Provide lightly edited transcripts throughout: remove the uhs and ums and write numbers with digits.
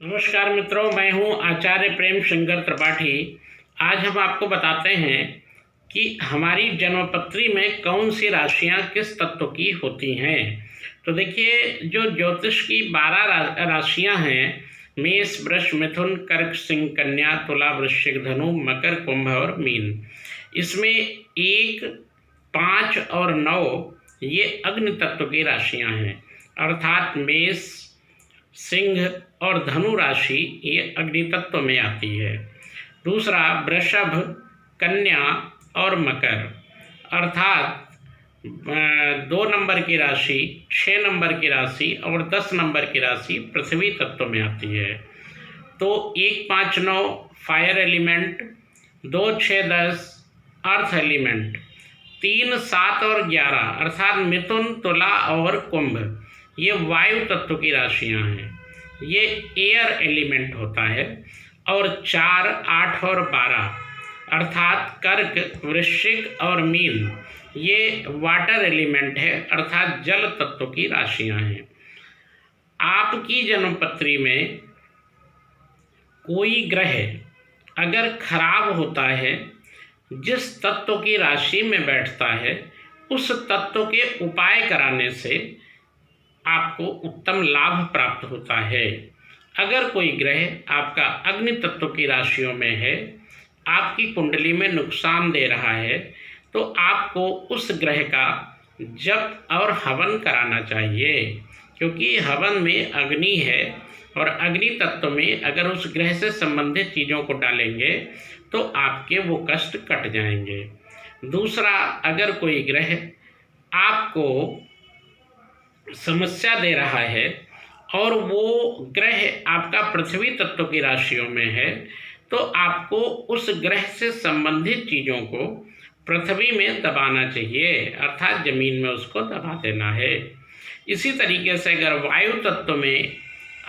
नमस्कार मित्रों, मैं हूं आचार्य प्रेम शंकर त्रिपाठी। आज हम आपको बताते हैं कि हमारी जन्मपत्री में कौन सी राशियां किस तत्व की होती हैं। तो देखिए, जो ज्योतिष की 12 राशियां हैं, मेष, वृष, मिथुन, कर्क, सिंह, कन्या, तुला, वृश्चिक, धनु, मकर, कुंभ और मीन। इसमें 1, 5 और 9 ये अग्नि तत्व की राशियां हैं, अर्थात मेष, सिंह और धनु राशि ये अग्नि तत्व में आती है। दूसरा वृषभ, कन्या और मकर, अर्थात 2 नंबर की राशि, 6 नंबर की राशि और 10 नंबर की राशि पृथ्वी तत्व में आती है। तो 1, 5, 9 फायर एलिमेंट, 2, 6, 10 अर्थ एलिमेंट, 3, 7 और 11 अर्थात मिथुन, तुला और कुंभ ये वायु तत्व की राशियां हैं, ये एयर एलिमेंट होता है। और 4, 8 और 12 अर्थात कर्क, वृश्चिक और मीन ये वाटर एलिमेंट है, अर्थात जल तत्व की राशियां हैं। आपकी जन्मपत्री में कोई ग्रह अगर खराब होता है, जिस तत्व की राशि में बैठता है, उस तत्व के उपाय कराने से आपको उत्तम लाभ प्राप्त होता है। अगर कोई ग्रह आपका अग्नि तत्व की राशियों में है, आपकी कुंडली में नुकसान दे रहा है, तो आपको उस ग्रह का जप और हवन कराना चाहिए, क्योंकि हवन में अग्नि है और अग्नि तत्व में अगर उस ग्रह से संबंधित चीज़ों को डालेंगे तो आपके वो कष्ट कट जाएंगे। दूसरा, अगर कोई ग्रह आपको समस्या दे रहा है और वो ग्रह आपका पृथ्वी तत्व की राशियों में है, तो आपको उस ग्रह से संबंधित चीज़ों को पृथ्वी में दबाना चाहिए, अर्थात ज़मीन में उसको दबा देना है। इसी तरीके से अगर वायु तत्व में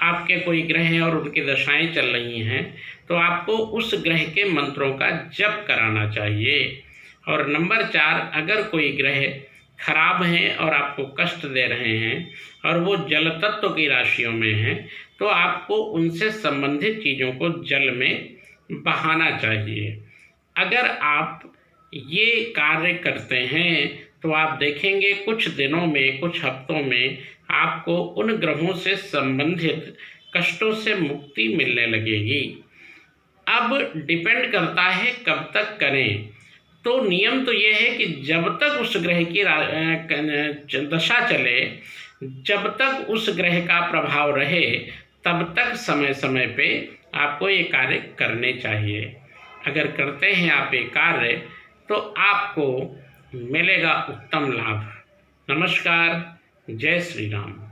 आपके कोई ग्रह हैं और उनकी दशाएं चल रही हैं, तो आपको उस ग्रह के मंत्रों का जप कराना चाहिए। और नंबर 4, अगर कोई ग्रह खराब हैं और आपको कष्ट दे रहे हैं और वो जल तत्व की राशियों में हैं, तो आपको उनसे संबंधित चीज़ों को जल में बहाना चाहिए। अगर आप ये कार्य करते हैं तो आप देखेंगे कुछ दिनों में, कुछ हफ्तों में आपको उन ग्रहों से संबंधित कष्टों से मुक्ति मिलने लगेगी। अब डिपेंड करता है कब तक करें। तो नियम तो ये है कि जब तक उस ग्रह की दशा चले, जब तक उस ग्रह का प्रभाव रहे, तब तक समय समय पे आपको ये कार्य करने चाहिए। अगर करते हैं आप ये कार्य तो आपको मिलेगा उत्तम लाभ। नमस्कार, जय श्री राम।